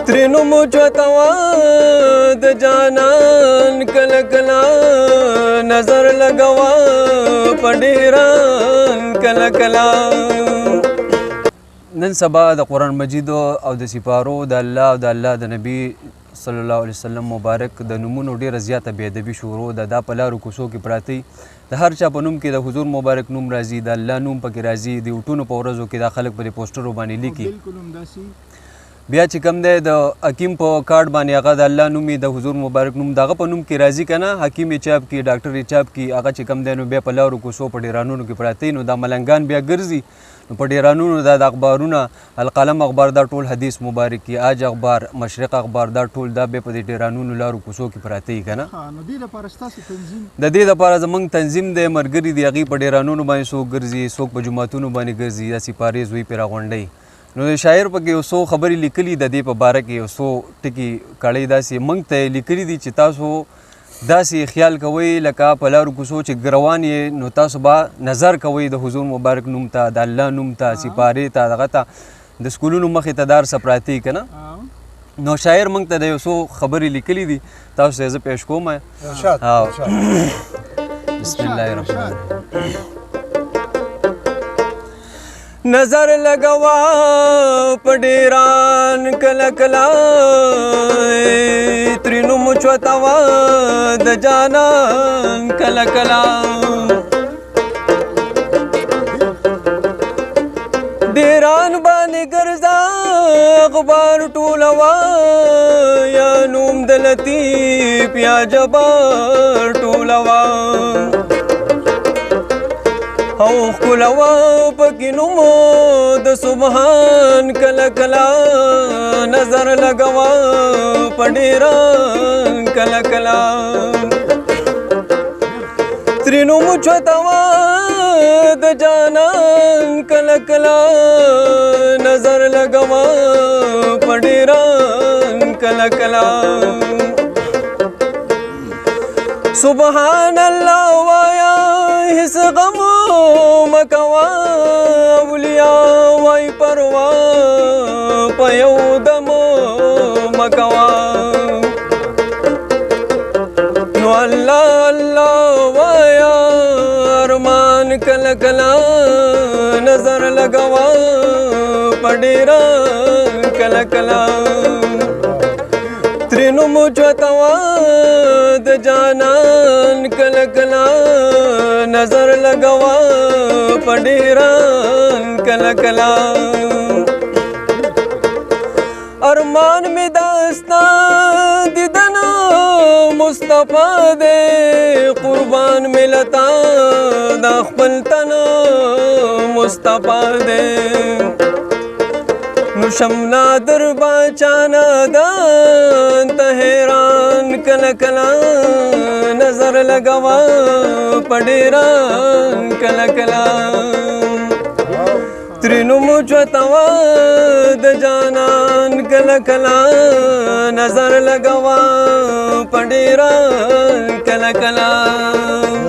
ترینو مچوتوا د جانان کله کله نظر لګوا پډیران کله کله. نن سبا د قرآن مجید او د سپارو د الله او د الله د نبی صلی الله علیه وسلم مبارک د نومونو ډیره زیاته بې ادبي شروع ده. دا په لارو کوڅو کې پراته د هر چا په نوم کې د حضور مبارک نوم راځي، د الله نوم پکې راځي، د اوټونو په ورځو کې دا خلک په دې پوسټرو باندې لیکي. بیا چې کوم دی د حکیم په کارډ باندې هغه د الله نوم د حضور مبارک نوم دغه په نوم کې راځي که نه، حکیم یې چاپ کړي، ډاکټر یې چاپ کړي، هغه چې کوم دی نو بیا په لارو کوڅو په ډیرانونو کې پراته نو دا ملنګان بیا ګرځي. نو په ډیرانونو دا د اخبارونه القلم اخبار دا ټول حدیث مبارک کی، آج اخبار، مشرق اخبار دا ټول دا بیا په دې ډیرانونو لارو کوڅو کې پراته وي که نه. نو دې لپاره ستاسو تنظیم د دې لپاره زموږ تنظیم دی، ملګري دي، هغوی په ډیرانونو باندې څوک ګرځي، څوک په جوماتونو باندې ګرځي، داسې پارې زوی پرې راغونډوي. نو د شاعر پکې یو څو خبرې لیکلي د دې په باره کې، یو څو ټکي کړی داسې موږ ته لیکلي دي چې تاسو داسې خیال کوئ لکه په لارو کوڅو چې ګروان یې نو تاسو به نظر کوئ د حضور مبارک نوم ته، د الله نوم ته، سپارې ته، دغه ته، د سکولونو مخې ته دار څه پراته وي که نه. نو شاعر موږ ته د یو څو خبرې لیکلي دي، تاسو ته یې زه پیش کوم. بسم الله الرحمن الرحیم. نظر لګوا په ډیران کله کله ترینو مچوتوا د جانان کله کله. ډیران باندې ګرځا اخبار ټولوا یا نوم د لطیف یا جبار ټولوا او ښکلوا پکې نومو د سبحان کله کله. نظر لګوا په ډیران کله کله ترینو مچوتوا د جانان کله کله. نظر لګوا په ډیران کله کله. سبحان الله وایا هیڅ غم مکوا، اولیاء وای پروا په یو دم مکوا. نو الله الله وایا ارمان کله کله. نظر لګوا په ډیران کله کله ترینو مچوتوا د جانان کله کله. نظر لګوا په ډیران کله کله. ارمان می داستا دیدنا مصطفی دے، قربان ملتا دا خپل تنا مصطفی دے. نو شمنا در باچانا دان ته حیران کله کله. نظر لګوا په ډیران کله کله ترینو مچوتوا د جانان کله کله. نظر لګوا په ډیران کله کله.